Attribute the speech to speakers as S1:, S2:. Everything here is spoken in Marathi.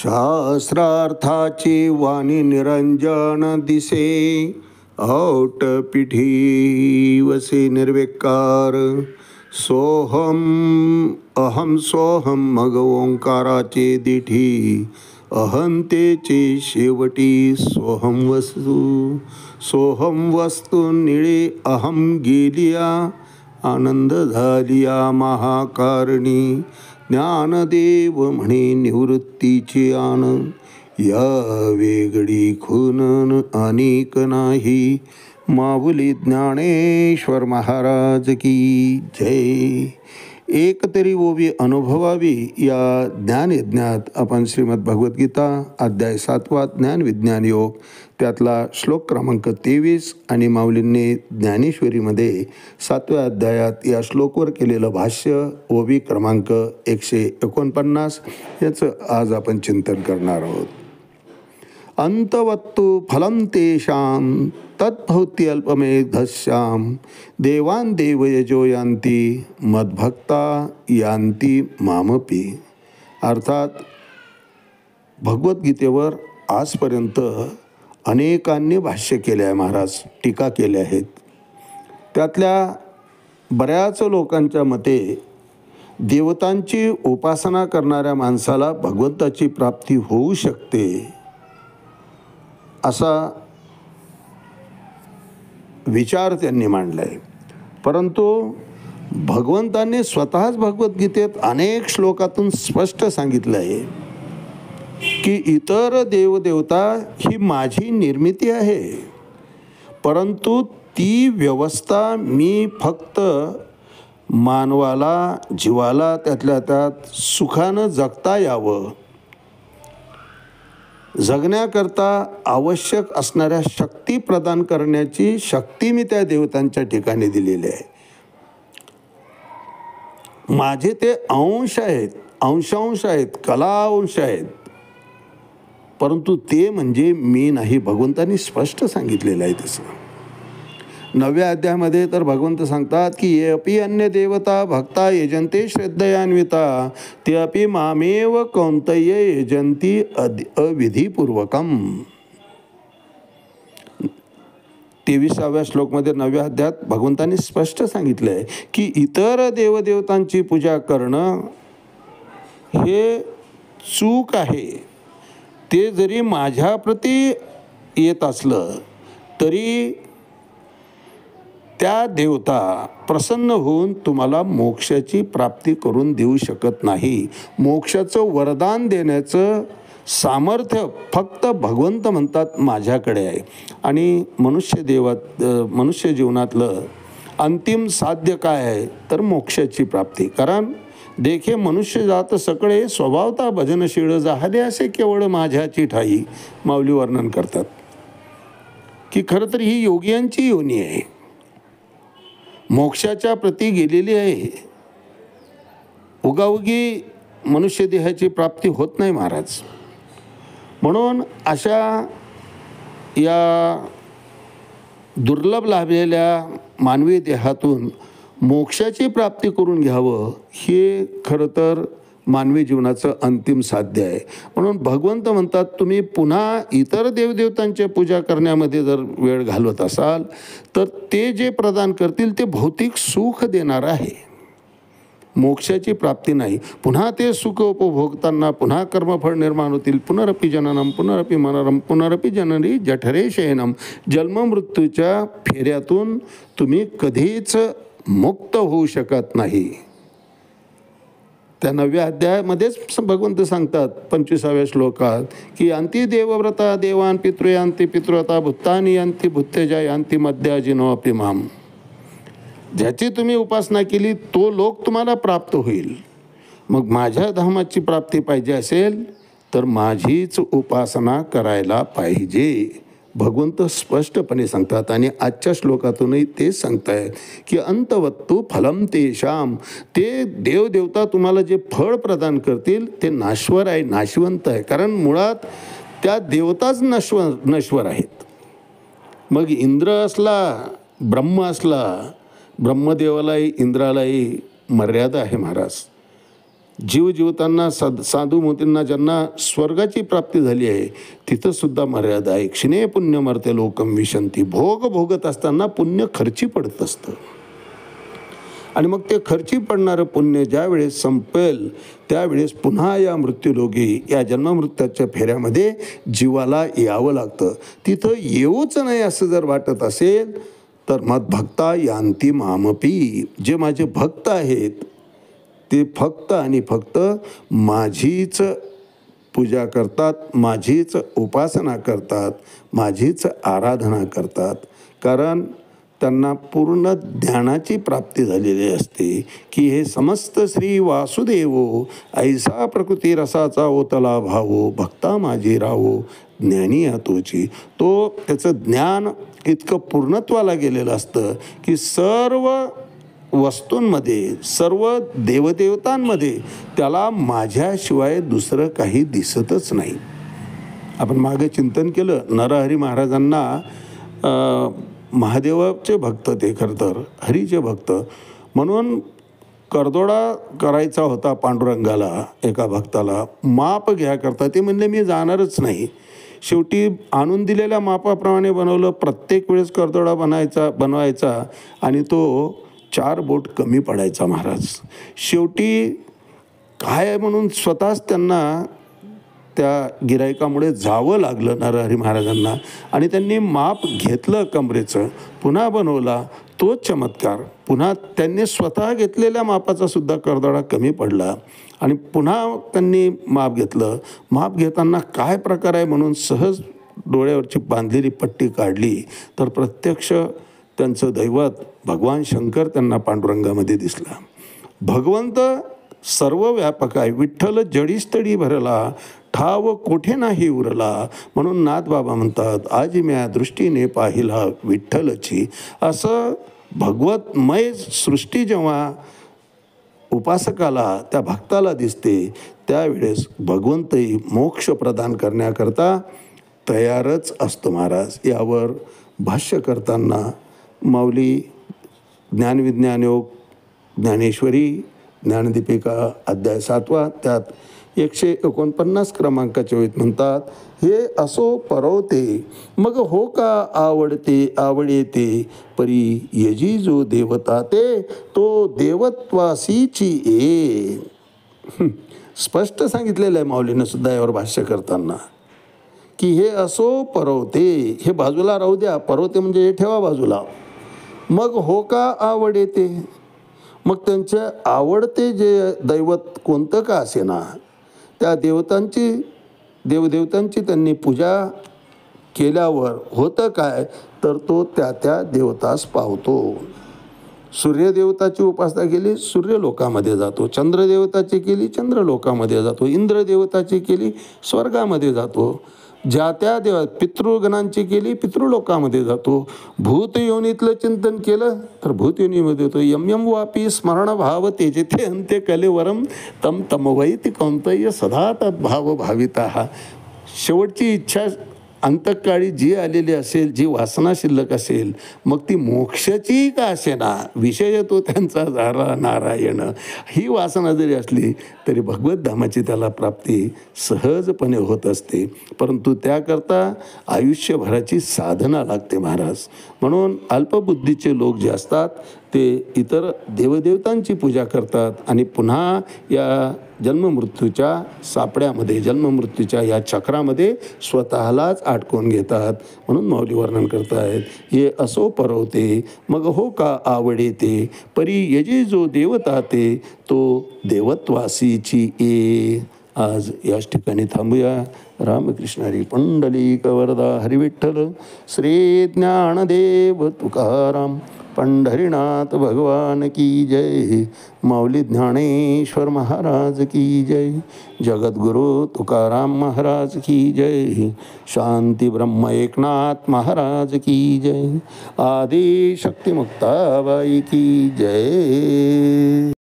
S1: शास्त्रार्थाची वाणी निरंजन दिसे, औट पिठी वसे निर्विकार. सोहम अहम सोहम मग ओंकाराचे दिठी, अहंतेचे शेवटी सोहम वस्तू. सोहम वस्तू निळे अहम गेलिया, आनंद झालिया महाकारणी. ज्ञानदेव म्हणे निवृत्तीची आन, या वेगळी खुनन अनेक नाही. माऊली ज्ञानेश्वर महाराज की जय. एक तरी ओवी अनुभवावी या ज्ञानयज्ञात आपण श्रीमद भगवद्गीता अध्याय 7 ज्ञान विज्ञान योग त्यातला श्लोक क्रमांक 23 आणि माऊलींनी ज्ञानेश्वरीमध्ये 7व्या अध्यायात या श्लोकवर केलेलं भाष्य ओवी क्रमांक 149 याचं आज आपण चिंतन करणार आहोत. अंतवत्तु फलं तेषां तद्भवति अल्पमेधस्याम, देवान देवयजो यान्ति मद्भक्ता यान्ति मामपि. अर्थात भगवद्गीतेवर आजपर्यंत अनेकांनी भाष्य केले आहे, महाराज टीका केल्या आहेत. त्यातल्या बऱ्याच लोकांच्या मते देवतांची उपासना करणाऱ्या माणसाला भगवंताची प्राप्ती होऊ शकते असा विचार त्यांनी मांडला आहे. परंतु भगवंतांनी स्वतःच भगवद्गीतेत अनेक श्लोकातून स्पष्ट सांगितलं आहे की इतर देवदेवता ही माझी निर्मिती आहे, परंतु ती व्यवस्था मी फक्त मानवाला जीवाला त्यातल्या त्यात सुखानं जगता यावं, जगण्याकरता आवश्यक असणाऱ्या शक्ती प्रदान करण्याची शक्ती मी त्या देवतांच्या ठिकाणी दिलेली आहे. माझे ते अंश आहेत, अंशांश आहेत, कलांश आहेत, परंतु ते म्हणजे मी नाही. भगवंतांनी स्पष्ट सांगितलेलं आहे तसं. 9व्या अध्यायामध्ये तर भगवंत सांगतात की ये अपि अन्य देवता भक्ता यजन्ते श्रद्धयान्विता, ते अपि मामेव कौंतय यजन्ति अविधिपूर्वकम. 23व्या श्लोकमध्ये 9व्या अध्यायात भगवंतांनी स्पष्ट सांगितलं आहे की इतर देवदेवतांची पूजा करणं हे चूक आहे. ते जरी माझ्याप्रती येत असलं तरी त्या देवता प्रसन्न होऊन तुम्हाला मोक्षाची प्राप्ती करून देऊ शकत नाही. मोक्षाचं वरदान देण्याचं सामर्थ्य फक्त भगवंत म्हणतात माझ्याकडे आहे. आणि मनुष्य जीवनातलं अंतिम साध्य काय आहे तर मोक्षाची प्राप्ती. कारण देखे मनुष्य जात सगळे स्वभावता भजनशीळ जाहले असे केवळ माझ्याची ठाई. माऊली वर्णन करतात की खरं तर ही योगियांची योनी आहे, मोक्षाच्या प्रती गेलेली आहे. उगाउगी मनुष्य देहाची प्राप्ती होत नाही महाराज. म्हणून अशा या दुर्लभ लाभलेल्या मानवी देहातून मोक्षाची प्राप्ती करून घ्यावं हे खरं तर मानवी जीवनाचं अंतिम साध्य आहे. म्हणून भगवंत म्हणतात तुम्ही पुन्हा इतर देवदेवतांच्या पूजा करण्यामध्ये जर वेळ घालवत असाल तर ते जे प्रदान करतील ते भौतिक सुख देणार आहे, मोक्षाची प्राप्ती नाही. पुन्हा ते सुख उपभोगताना पुन्हा कर्मफळ निर्माण होतील. पुनरपि जननम पुनरपि मनरम पुनरपि जननी जठरे शयनम. जन्ममृत्यूच्या फेऱ्यातून तुम्ही कधीच मुक्त होऊ शकत नाही. त्या 9व्या अध्यायामध्येच भगवंत सांगतात 25व्या श्लोकात की अंती देवव्रता देवान पितृयांती पितृता भूतानी यांती भूत्यजा यांती मध्याजिनो अपि माम. ज्याची तुम्ही उपासना केली तो लोक तुम्हाला प्राप्त होईल. मग माझ्या धामाची प्राप्ती पाहिजे असेल तर माझीच उपासना करायला पाहिजे. भगवंत स्पष्टपणे सांगतात. आणि आजच्या श्लोकातूनही तेच सांगतायत की अंतवत्तु फलम तेषाम, ते देवदेवता तुम्हाला जे फळ प्रदान करतील ते नाश्वर आहे, नाशवंत आहे. कारण मुळात त्या देवताच नश्वर आहेत. मग इंद्र असला, ब्रह्म असला, ब्रह्मदेवालाही इंद्रालाही मर्यादा आहे महाराज. जीव जीवताना साधू मोतींना ज्यांना स्वर्गाची प्राप्ती झाली आहे तिथंसुद्धा मर्यादा आहे. क्षिणे पुण्यमर्त्य लोकम विशंती. भोग भोगत असताना पुण्य खर्ची पडत असतं आणि मग ते खर्ची पडणारं पुण्य ज्या वेळेस संपेल त्यावेळेस पुन्हा या मृत्यूलोकी या जन्ममृत्यूच्या फेऱ्यामध्ये जीवाला यावं लागतं. तिथं येऊच नाही असं जर वाटत असेल तर मग भक्ता यांती मामपी. जे माझे भक्त आहेत ते फक्त आणि फक्त माझीच पूजा करतात, माझीच उपासना करतात, माझीच आराधना करतात. कारण त्यांना पूर्ण ज्ञानाची प्राप्ती झालेली असते की हे समस्त श्री वासुदेवो ऐसा प्रकृती रसाचा ओतला भावो भक्ता माझी राहो ज्ञानी तोची. तो त्याचं ज्ञान इतकं पूर्णत्वाला गेलेलं असतं की सर्व वस्तूंमध्ये सर्व देवदेवतांमध्ये त्याला माझ्याशिवाय दुसरं काही दिसतच नाही. आपण मागे चिंतन केलं, नरहरी महाराजांना महादेवाचे भक्त ते खरं तर हरीचे भक्त म्हणून करदोडा करायचा होता पांडुरंगाला. एका भक्ताला माप घ्या करता ते म्हणले मी जाणारच नाही. शेवटी आणून दिलेल्या मापाप्रमाणे बनवलं. प्रत्येक वेळेस करदोडा बनवायचा आणि तो 4 बोट कमी पडायचा महाराज. शेवटी काय म्हणून स्वतःच त्यांना त्या गिरायकामुळे जावं लागलं नरहरी महाराजांना आणि त्यांनी माप घेतलं कमरेचं, पुन्हा बनवला. तोच चमत्कार पुन्हा त्यांनी स्वतः घेतलेल्या मापाचा सुद्धा करदोडा कमी पडला आणि पुन्हा त्यांनी माप घेतलं. माप घेताना काय प्रकार आहे म्हणून सहज डोळ्यावरची बांधलेली पट्टी काढली तर प्रत्यक्ष त्यांचं दैवत भगवान शंकर त्यांना पांडुरंगामध्ये दिसला. भगवंत सर्व व्यापक आहे. विठ्ठल जडीस्तडी भरला ठाव कोठे नाही उरला. म्हणून नाथबाबा म्हणतात आज म्या दृष्टीने पाहिला विठ्ठलची. असं भगवतमय सृष्टी जेव्हा उपासकाला त्या भक्ताला दिसते त्यावेळेस भगवंतही मोक्ष प्रदान करण्याकरता तयारच असतो महाराज. यावर भाष्य करताना माऊली ज्ञानविज्ञान योग ज्ञानेश्वरी ज्ञानदीपिका अध्याय 7 त्यात 149 क्रमांकाच्या वेळेत म्हणतात हे असो परवते मग हो का आवडते परी यजी जो देवता ते तो देवत्वासीची ए. स्पष्ट सांगितलेलं आहे माऊलीनं सुद्धा यावर भाष्य करताना की हे असो परवते. हे बाजूला राहू द्या, परवते म्हणजे हे ठेवा बाजूला. मग हो का आवडते. मग त्यांच्या आवडते जे दैवत कोणतं का असेना त्या देवदेवतांची त्यांनी पूजा केल्यावर होतं काय तर तो त्या देवतास पावतो. सूर्यदेवताची उपासना केली सूर्यलोकामध्ये जातो, चंद्रदेवताची केली चंद्रलोकामध्ये जातो, इंद्रदेवताची केली स्वर्गामध्ये जातो, ज्या त्या देवा पितृगणांची केली पितृलोकामध्ये जातो. भूतयोनीतलं चिंतन केलं तर भूतयोनीमध्ये येतो. यम यम वापी स्मरण भाव तेजेथे अंत्य कलेवरम तम तमवैति कौंतय सदा तद्भाव भाविता. शेवटची इच्छा अंतकाळी जी आलेली असेल, जी वासना शिल्लक असेल, मग ती मोक्षाची का असेना, विषय तो त्यांचा झाला नारायण. ही वासना जरी असली तरी भगवत धामाची त्याला प्राप्ती सहजपणे होत असते. परंतु त्याकरता आयुष्यभराची साधना लागते महाराज. म्हणून अल्पबुद्धीचे लोक जे असतात ते इतर देवदेवतांची पूजा करतात आणि पुन्हा या जन्ममृत्यूच्या सापड्यामध्ये जन्ममृत्यूच्या या चक्रामध्ये स्वतःलाच अडकवून घेतात. म्हणून माऊली वर्णन करतायत हे असो परवते मग हो का आवडेते परी यजे जो देवता ते तो देवत्वासीची ए. आज याच ठिकाणी थांबूया. रामकृष्ण हरी पुंडलिक वरदा हरिविठ्ठल श्री ज्ञानदेव तुकाराम पंढरीनाथ भगवान की जय. माऊली ज्ञानेश्वर महाराज की जय. जगद्गुरु तुकाराम महाराज की जय. शांती ब्रह्म एकनाथ महाराज की जय. आदि शक्ती मुक्ताबाई की जय.